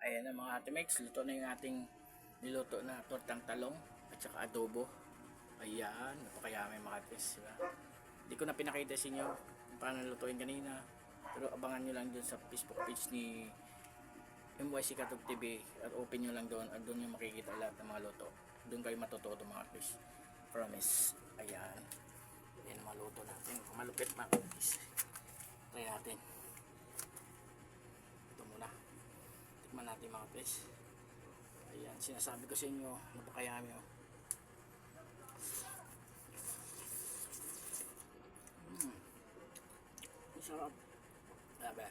Ayan na mga atimates, luto na yung ating niluto na tortang talong at saka adobo. Ayan, napakayamay mga atimates, diba? Hindi ko na pinakita sa inyo kung paano lutuin kanina, pero abangan nyo lang dun sa Facebook page ni MYC Katog TV at open nyo lang doon at doon nyo makikita lahat ng mga luto. Doon kayo matututo mga atimates, promise. Ayan, yan ang mga luto natin, malupit mga atimates. Try natin ito muna, tikman natin mga atimates. Ayan, sinasabi ko sa inyo, napakayami oh. Sarap. Grabe.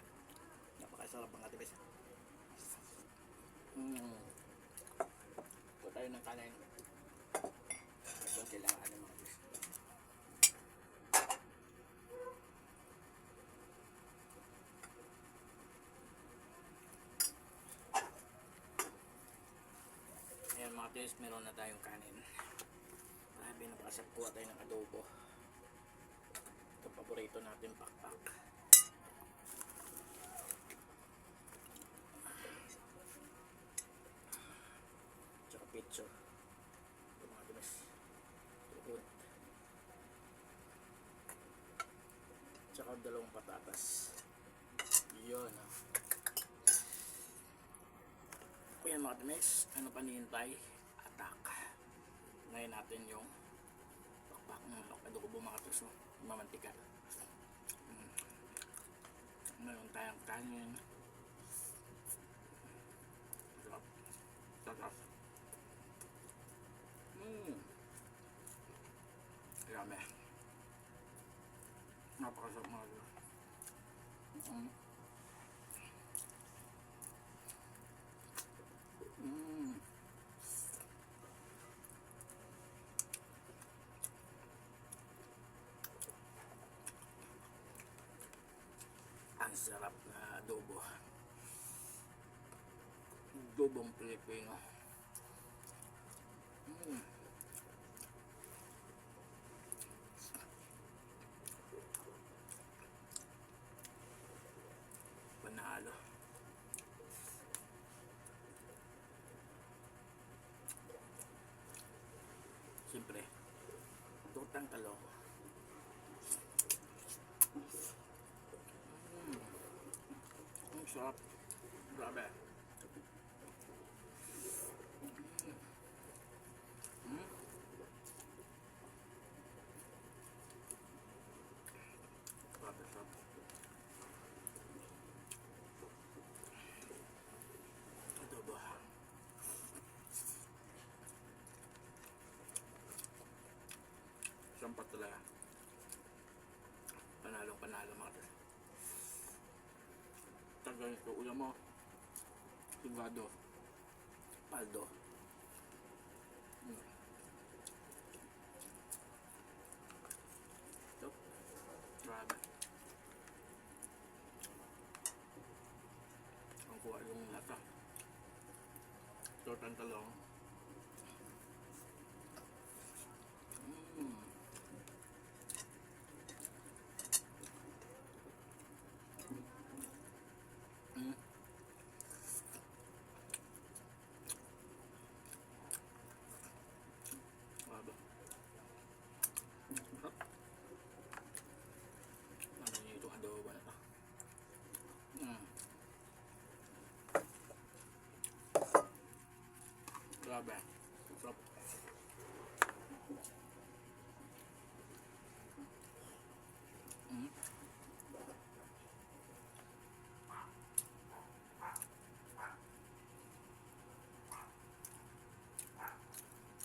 Napakasarap mga atimates. Ito tayo ng kanin. Ito ang kailangan ng mga atimates. Ayan mga atimates, meron na tayong kanin. Grabe, napakasarap. Kuha tayo ng adobo. Ito paborito natin, pakpak. Tsaka pizza. Ito mga atimates. Tuhod. Tsaka dalawang patatas. Yun oh. Ayan mga atimates, ano pa nihintay? Atak. Ngayon natin yung pakpak ng adobo mga atimates, no? Mamantika. Meron tayong kanin. Sarap. Sarap. Grabe. Napakasarap mga atimates. Ang sarap na adobo. Adobong Pilipino. Panalo. Siyempre, tortang talong. Ang sarap. Grabe. Grabe, sarap. Adobo. Sampat talaga. Panalong panalo mga ito. Tagal ito, ulam mo. Sigado. Paldo. Ito. Grabe. Ang kuha yung lata. Tortang talong. Grabe. Sarap. Ano nyo itong adobo na ito? Grabe. Sarap.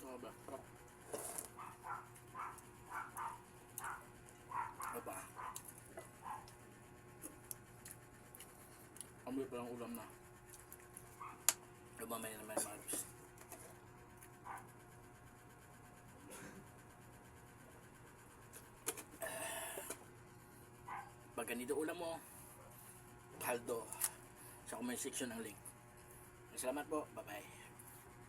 Grabe. Sarap. Ano pa? Amoy pa lang ulam na. Lumamay naman mga atimates. Pag ganito ulam mo, paldo sa comment section ng link. Salamat po. Bye bye.